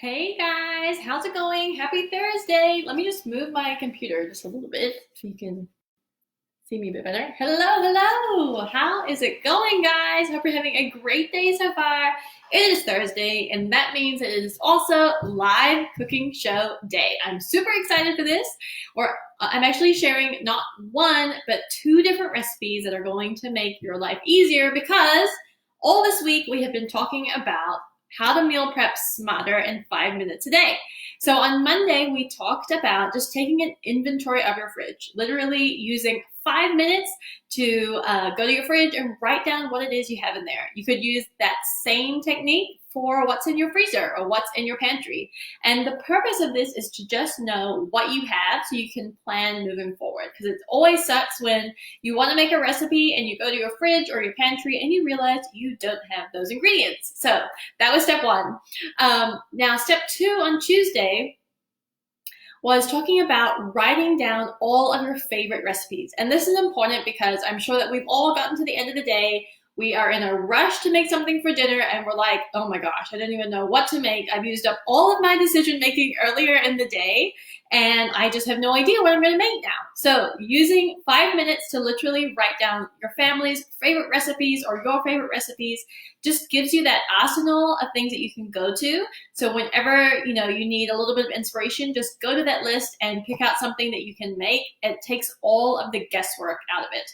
Hey guys, how's it going? Happy Thursday. Let me just move my computer just a little bit so you can see me a bit better. Hello. How is it going, guys? Hope you're having a great day so far. It is Thursday, and that means it is also live cooking show day. I'm super excited for this. I'm actually sharing not one, but two different recipes that are going to make your life easier because all this week we have been talking about how to meal prep smarter in 5 minutes a day. So on Monday, we talked about just taking an inventory of your fridge, literally using 5 minutes to go to your fridge and write down what it is you have in there. You could use that same technique for what's in your freezer or what's in your pantry. And the purpose of this is to just know what you have so you can plan moving forward. Because it always sucks when you want to make a recipe and you go to your fridge or your pantry and you realize you don't have those ingredients. So that was step one. Now, step two on Tuesday was talking about writing down all of your favorite recipes. And this is important because I'm sure that we've all gotten to the end of the day. We are in a rush to make something for dinner and we're like, oh my gosh, I don't even know what to make. I've used up all of my decision making earlier in the day and I just have no idea what I'm going to make now. So using 5 minutes to literally write down your family's favorite recipes or your favorite recipes just gives you that arsenal of things that you can go to. So whenever you need a little bit of inspiration, just go to that list and pick out something that you can make. It takes all of the guesswork out of it.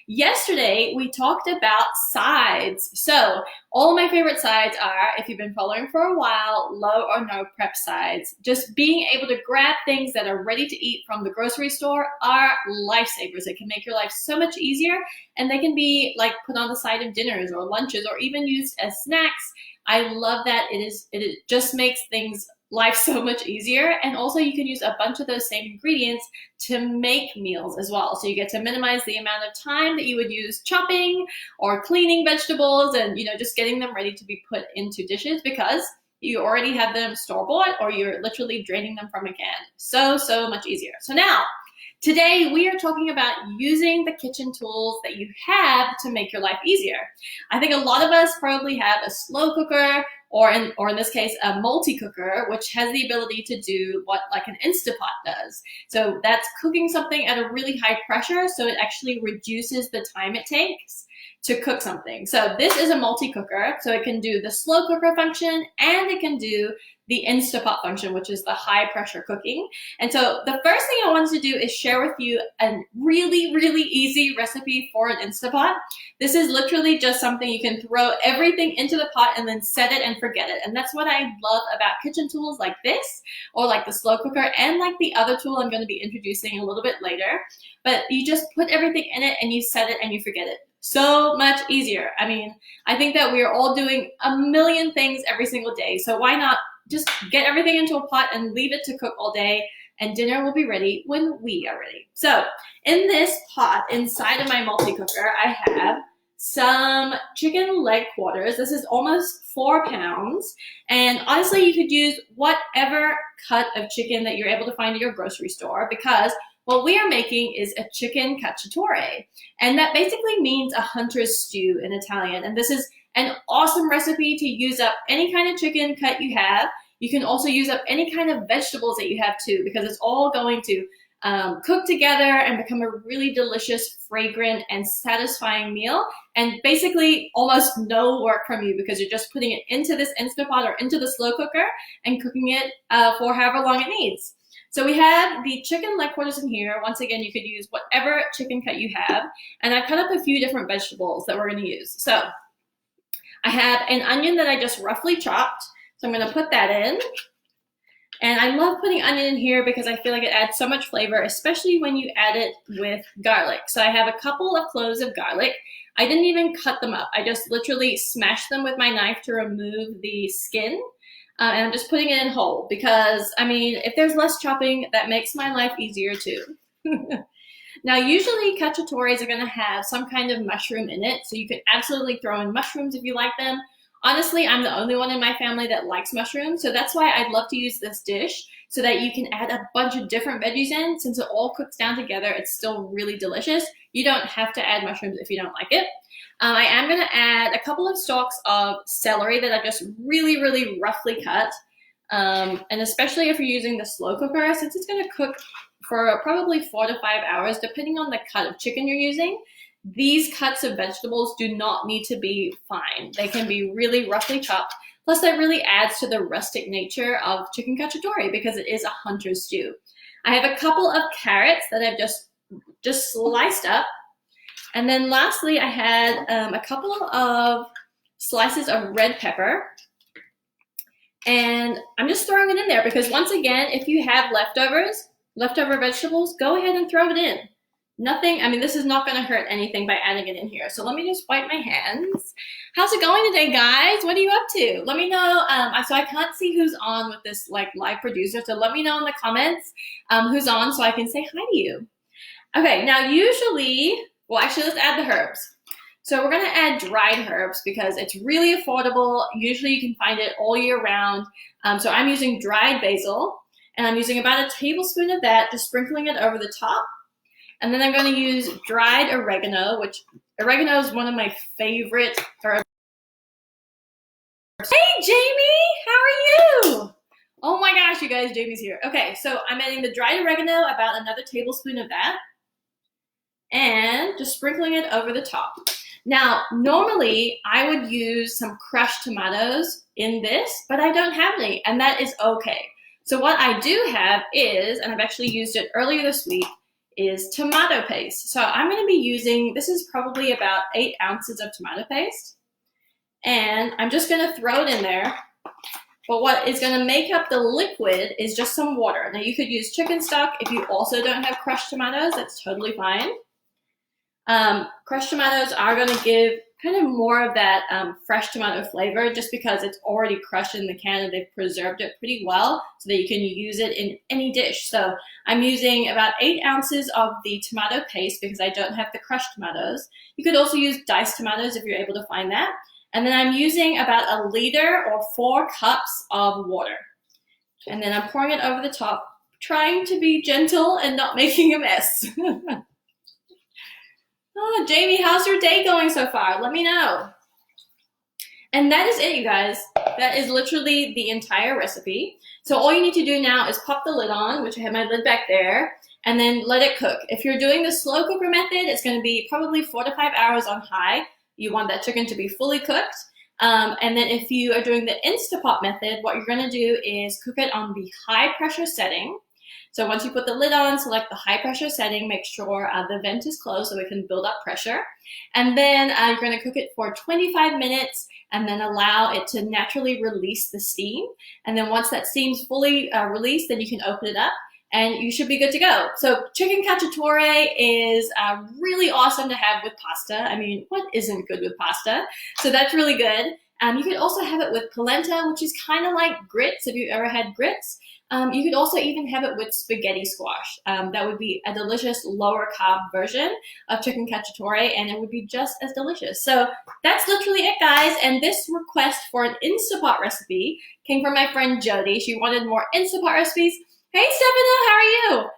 Yesterday, we talked about sides. So all my favorite sides are, if you've been following for a while, low or no prep sides. Just being able to grab things that are ready to eat from the grocery store are lifesavers. It can make your life so much easier, and they can be like put on the side of dinners or lunches or even used as snacks. I love that. It just makes things life so much easier. And also you can use a bunch of those same ingredients to make meals as well. So you get to minimize the amount of time that you would use chopping or cleaning vegetables and, just getting them ready to be put into dishes because you already have them store-bought or you're literally draining them from a can. So much easier. So now, today we are talking about using the kitchen tools that you have to make your life easier. I think a lot of us probably have a slow cooker or in this case, a multi-cooker, which has the ability to do what like an Instapot does. So that's cooking something at a really high pressure, so it actually reduces the time it takes to cook something. So this is a multi-cooker, so it can do the slow cooker function and it can do the Instapot function, which is the high pressure cooking. And so the first thing I wanted to do is share with you a really, really easy recipe for an Instapot. This is literally just something you can throw everything into the pot and then set it and forget it. And that's what I love about kitchen tools like this, or like the slow cooker, and like the other tool I'm going to be introducing a little bit later. But you just put everything in it and you set it and you forget it. So much easier. I mean, I think that we are all doing a million things every single day. So why not just get everything into a pot and leave it to cook all day, and dinner will be ready when we are ready. So in this pot, inside of my multi-cooker, I have some chicken leg quarters. This is almost 4 pounds. And honestly, you could use whatever cut of chicken that you're able to find at your grocery store because what we are making is a chicken cacciatore. And that basically means a hunter's stew in Italian. And this is an awesome recipe to use up any kind of chicken cut you have. You can also use up any kind of vegetables that you have too, because it's all going to cook together and become a really delicious, fragrant, and satisfying meal. And basically almost no work from you because you're just putting it into this Instapot or into the slow cooker and cooking it for however long it needs. So we have the chicken leg quarters in here. Once again, you could use whatever chicken cut you have. And I cut up a few different vegetables that we're going to use. So I have an onion that I just roughly chopped. So I'm going to put that in. And I love putting onion in here because I feel like it adds so much flavor, especially when you add it with garlic. So I have a couple of cloves of garlic. I didn't even cut them up. I just literally smashed them with my knife to remove the skin. And I'm just putting it in whole because, I mean, if there's less chopping, that makes my life easier too. Now, usually cacciatores are going to have some kind of mushroom in it, so you can absolutely throw in mushrooms if you like them. Honestly, I'm the only one in my family that likes mushrooms, so that's why I'd love to use this dish so that you can add a bunch of different veggies in. Since it all cooks down together, it's still really delicious. You don't have to add mushrooms if you don't like it. I am going to add a couple of stalks of celery that I just really, really roughly cut. And especially if you're using the slow cooker, since it's going to cook for probably 4 to 5 hours, depending on the cut of chicken you're using. These cuts of vegetables do not need to be fine. They can be really roughly chopped. Plus, that really adds to the rustic nature of chicken cacciatore because it is a hunter's stew. I have a couple of carrots that I've just sliced up. And then lastly, I had a couple of slices of red pepper. And I'm just throwing it in there because once again, if you have leftover vegetables, go ahead and throw it in. Nothing, I mean, this is not going to hurt anything by adding it in here. So let me just wipe my hands. How's it going today, guys? What are you up to? Let me know. So I can't see who's on with this like live producer. So let me know in the comments who's on so I can say hi to you. Okay, now usually, well, actually, let's add the herbs. So we're going to add dried herbs because it's really affordable. Usually you can find it all year round. So I'm using dried basil, and I'm using about a tablespoon of that, just sprinkling it over the top. And then I'm going to use dried oregano, which oregano is one of my favorite herbs. Hey, Jamie, how are you? Oh my gosh, you guys, Jamie's here. Okay, so I'm adding the dried oregano, about another tablespoon of that, and just sprinkling it over the top. Now, normally I would use some crushed tomatoes in this, but I don't have any, and that is okay. So what I do have is, and I've actually used it earlier this week, is tomato paste. So I'm going to be using, this is probably about 8 ounces of tomato paste. And I'm just going to throw it in there. But what is going to make up the liquid is just some water. Now you could use chicken stock if you also don't have crushed tomatoes. That's totally fine. Crushed tomatoes are going to give kind of more of that fresh tomato flavor just because it's already crushed in the can and they've preserved it pretty well so that you can use it in any dish. So I'm using about 8 ounces of the tomato paste because I don't have the crushed tomatoes. You could also use diced tomatoes if you're able to find that. And then I'm using about 1 liter or 4 cups of water. And then I'm pouring it over the top, trying to be gentle and not making a mess. Oh, Jamie, how's your day going so far? Let me know. And that is it, you guys. That is literally the entire recipe. So all you need to do now is pop the lid on, which I have my lid back there, and then let it cook. If you're doing the slow cooker method, it's going to be probably 4 to 5 hours on high. You want that chicken to be fully cooked. And then if you are doing the Instapot method, what you're going to do is cook it on the high pressure setting. So once you put the lid on, select the high pressure setting, make sure the vent is closed so it can build up pressure. And then you're going to cook it for 25 minutes and then allow it to naturally release the steam. And then once that steam's fully released, then you can open it up and you should be good to go. So chicken cacciatore is really awesome to have with pasta. I mean, what isn't good with pasta? So that's really good. You could also have it with polenta, which is kind of like grits, if you've ever had grits. You could also even have it with spaghetti squash. That would be a delicious lower carb version of chicken cacciatore, and it would be just as delicious. So that's literally it, guys. And this request for an Instapot recipe came from my friend Jody. She wanted more Instapot recipes. Hey, Stefano, how are you?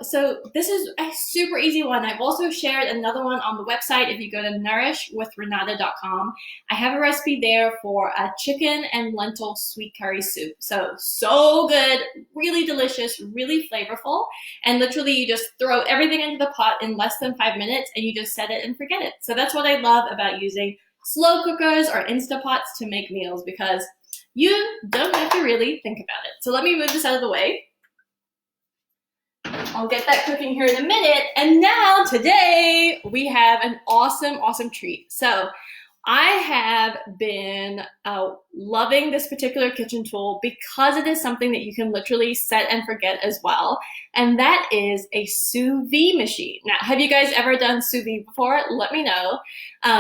So this is a super easy one. I've also shared another one on the website. If you go to nourishwithrenata.com, I have a recipe there for a chicken and lentil sweet curry soup. So good, really delicious, really flavorful. And literally you just throw everything into the pot in less than 5 minutes and you just set it and forget it. So that's what I love about using slow cookers or Instapots to make meals because you don't have to really think about it. So let me move this out of the way. I'll get that cooking here in a minute. And now today we have an awesome treat. So I have been loving this particular kitchen tool because it is something that you can literally set and forget as well. And that is a sous vide machine. Now, have you guys ever done sous vide before? Let me know.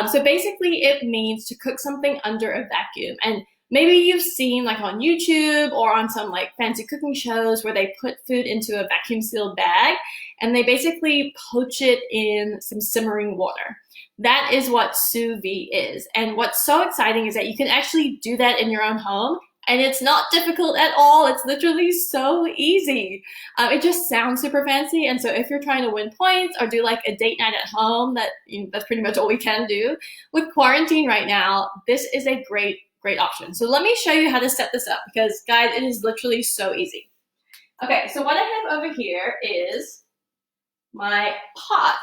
So basically it means to cook something under a vacuum. And maybe you've seen like on YouTube or on some like fancy cooking shows where they put food into a vacuum sealed bag and they basically poach it in some simmering water. That is what sous vide is. And what's so exciting is that you can actually do that in your own home and it's not difficult at all. It's literally so easy. It just sounds super fancy. And so if you're trying to win points or do like a date night at home, that's pretty much all we can do. With quarantine right now, this is a great great option. So let me show you how to set this up because guys, it is literally so easy. Okay, so what I have over here is my pot.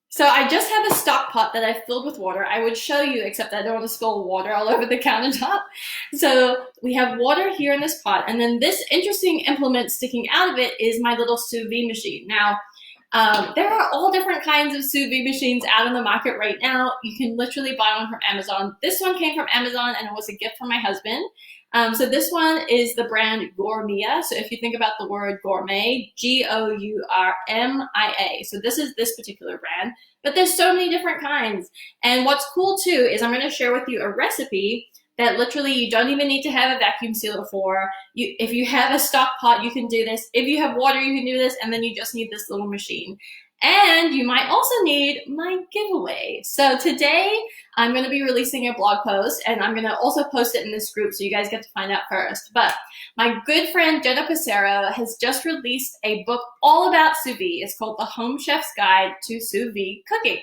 So I just have a stock pot that I filled with water. I would show you, except I don't want to spill water all over the countertop. So we have water here in this pot, and then this interesting implement sticking out of it is my little sous vide machine. Now, there are all different kinds of sous vide machines out in the market right now. You can literally buy one from Amazon. This one came from Amazon, and it was a gift from my husband. So this one is the brand Gourmia. So if you think about the word gourmet, Gourmia. So this is this particular brand, but there's so many different kinds. And what's cool too is I'm going to share with you a recipe that literally you don't even need to have a vacuum sealer for. If you have a stock pot, you can do this. If you have water, you can do this, and then you just need this little machine. And you might also need my giveaway. So today I'm going to be releasing a blog post, and I'm going to also post it in this group so you guys get to find out first. But my good friend Jenna Passaro has just released a book all about sous vide. It's called The Home Chef's Guide to Sous Vide Cooking.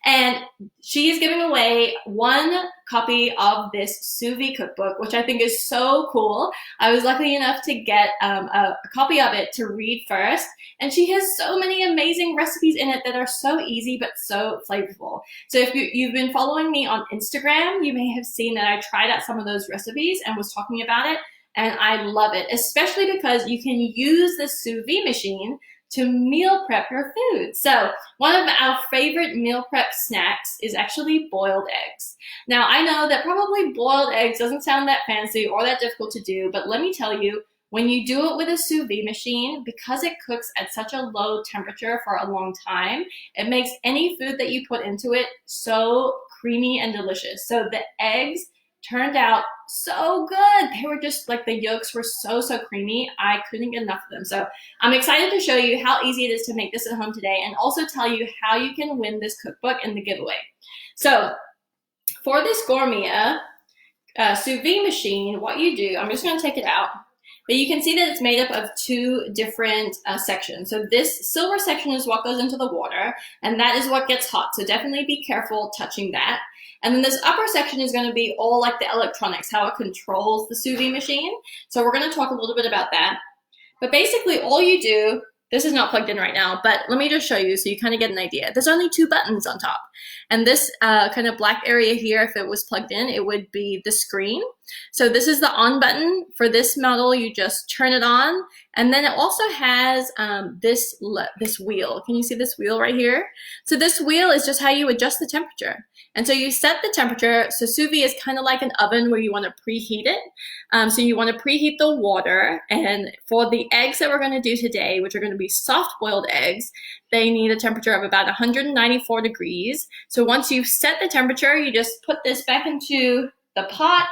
And she is giving away one copy of this sous vide cookbook, which I think is so cool. I was lucky enough to get a copy of it to read first. And she has so many amazing recipes in it that are so easy but so flavorful. So if you've been following me on Instagram, you may have seen that I tried out some of those recipes and was talking about it. And I love it, especially because you can use the sous vide machine to meal prep your food. So one of our favorite meal prep snacks is actually boiled eggs. Now I know that probably boiled eggs doesn't sound that fancy or that difficult to do, but let me tell you, when you do it with a sous vide machine, because it cooks at such a low temperature for a long time, it makes any food that you put into it so creamy and delicious. So the eggs turned out so good. They were just like, the yolks were so creamy. I couldn't get enough of them. So I'm excited to show you how easy it is to make this at home today, and also tell you how you can win this cookbook in the giveaway. So for this Gourmia sous vide machine, what you do, I'm just going to take it out, but you can see that it's made up of two different sections. So this silver section is what goes into the water, and that is what gets hot. So definitely be careful touching that. And then this upper section is going to be all like the electronics, how it controls the sous vide machine. So we're going to talk a little bit about that. But basically all you do, this is not plugged in right now, but let me just show you so you kind of get an idea. There's only two buttons on top. And this kind of black area here, if it was plugged in, it would be the screen. So this is the on button. For this model, you just turn it on. And then it also has this wheel. Can you see this wheel right here? So this wheel is just how you adjust the temperature. And so you set the temperature. So sous vide is kind of like an oven where you want to preheat it. So you want to preheat the water. And for the eggs that we're going to do today, which are going to be soft boiled eggs, they need a temperature of about 194 degrees. So once you've set the temperature, you just put this back into the pot.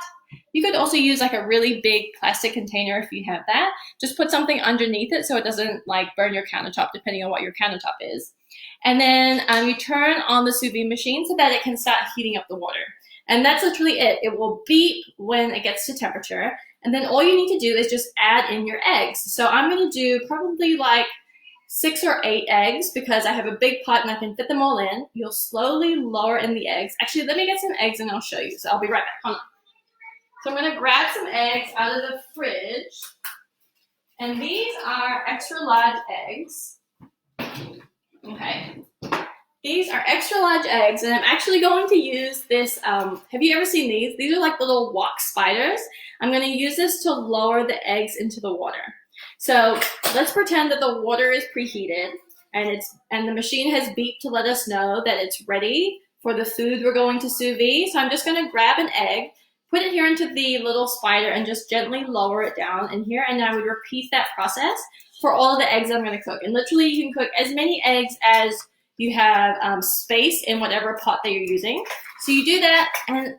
You could also use like a really big plastic container if you have that. Just put something underneath it so it doesn't like burn your countertop, depending on what your countertop is. And then you turn on the sous vide machine so that it can start heating up the water. And that's literally it. It will beep when it gets to temperature. And then all you need to do is just add in your eggs. So I'm going to do probably like 6 or 8 eggs because I have a big pot and I can fit them all in. You'll slowly lower in the eggs. Actually, let me get some eggs and I'll show you. So I'll be right back. Hold on. So I'm going to grab some eggs out of the fridge. And these are extra large eggs. Okay. These are extra large eggs, and I'm actually going to use this. Have you ever seen these? These are like little wax spiders. I'm going to use this to lower the eggs into the water. So let's pretend that the water is preheated and the machine has beeped to let us know that it's ready for the food we're going to sous vide. So I'm just going to grab an egg, put it here into the little spider, and just gently lower it down in here. And I would repeat that process for all of the eggs I'm going to cook. And literally you can cook as many eggs as you have space in whatever pot that you're using. So you do that, and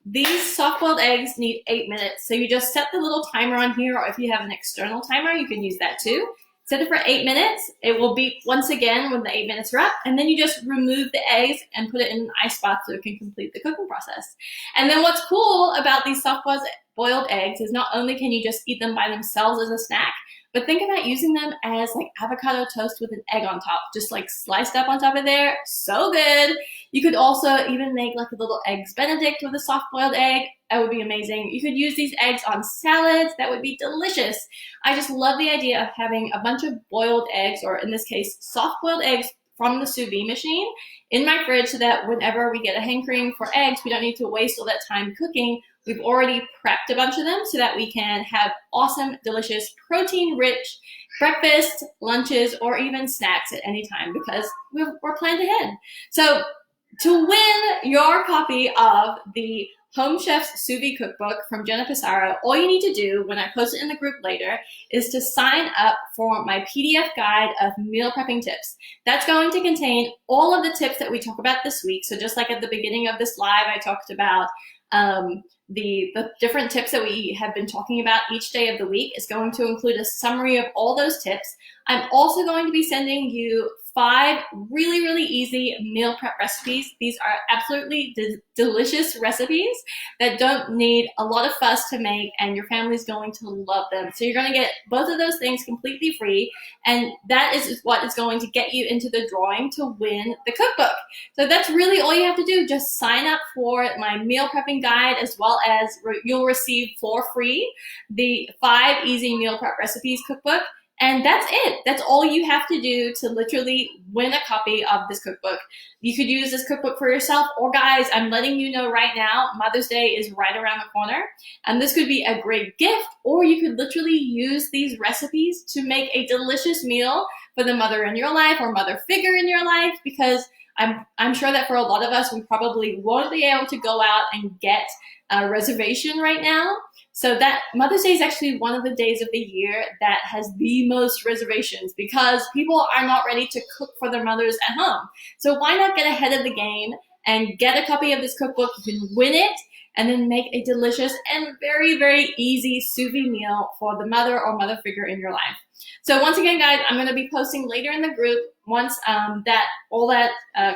these soft-boiled eggs need 8 minutes. So you just set the little timer on here, or if you have an external timer, you can use that too. Set it for 8 minutes. It will beep once again when the 8 minutes are up, and then you just remove the eggs and put it in an ice bath so it can complete the cooking process. And then what's cool about these soft-boiled eggs is not only can you just eat them by themselves as a snack, but think about using them as like avocado toast with an egg on top, just like sliced up on top of there. So good. You could also even make like a little eggs Benedict with a soft boiled egg. That would be amazing. You could use these eggs on salads. That would be delicious. I just love the idea of having a bunch of boiled eggs, or in this case, soft boiled eggs from the sous vide machine in my fridge, so that whenever we get a hankering for eggs, we don't need to waste all that time cooking. We've already prepped a bunch of them so that we can have awesome, delicious, protein-rich breakfasts, lunches, or even snacks at any time, because we're planned ahead. So to win your copy of the Home Chef's Sous Vide Cookbook from Jenna Passaro, all you need to do when I post it in the group later is to sign up for my PDF guide of meal prepping tips. That's going to contain all of the tips that we talk about this week. So just like at the beginning of this live, I talked about the different tips that we have been talking about each day of the week. Is going to include a summary of all those tips. I'm also going to be sending you 5 really, really easy meal prep recipes. These are absolutely delicious recipes that don't need a lot of fuss to make, and your family's going to love them. So you're going to get both of those things completely free, and that is what is going to get you into the drawing to win the cookbook. So that's really all you have to do. Just sign up for my meal prepping guide, as well as you'll receive for free the 5 easy meal prep recipes cookbook. And that's it. That's all you have to do to literally win a copy of this cookbook. You could use this cookbook for yourself, or guys, I'm letting you know right now, Mother's Day is right around the corner, and this could be a great gift, or you could literally use these recipes to make a delicious meal for the mother in your life or mother figure in your life, because I'm sure that for a lot of us, we probably won't be able to go out and get a reservation right now. So that Mother's Day is actually one of the days of the year that has the most reservations, because people are not ready to cook for their mothers at home. So why not get ahead of the game and get a copy of this cookbook? You can win it and then make a delicious and very, very easy sous vide meal for the mother or mother figure in your life. So once again, guys, I'm going to be posting later in the group once all that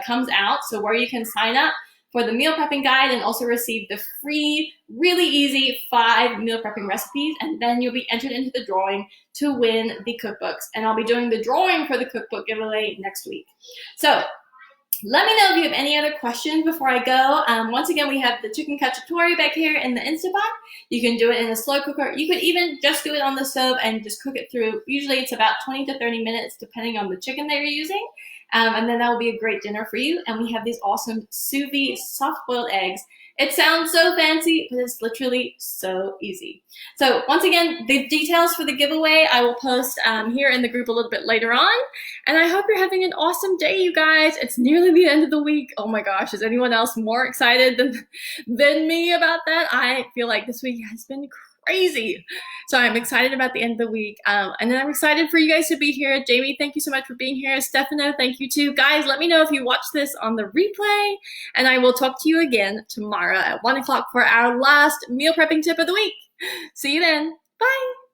comes out, so where you can sign up for the meal prepping guide and also receive the free, really easy 5 meal prepping recipes, and then you'll be entered into the drawing to win the cookbooks. And I'll be doing the drawing for the cookbook giveaway next week. So let me know if you have any other questions before I go. Once again, we have the chicken cacciatore back here in the Instapot. You can do it in a slow cooker. You could even just do it on the stove and just cook it through. Usually it's about 20 to 30 minutes, depending on the chicken that you're using. And then that will be a great dinner for you. And we have these awesome sous vide soft-boiled eggs. It sounds so fancy, but it's literally so easy. So once again, the details for the giveaway I will post here in the group a little bit later on. And I hope you're having an awesome day, you guys. It's nearly the end of the week. Oh my gosh, is anyone else more excited than me about that? I feel like this week has been crazy. So I'm excited about the end of the week. And then I'm excited for you guys to be here. Jamie, thank you so much for being here. Stefano, thank you too. Guys, let me know if you watch this on the replay, and I will talk to you again tomorrow at 1 o'clock for our last meal prepping tip of the week. See you then. Bye.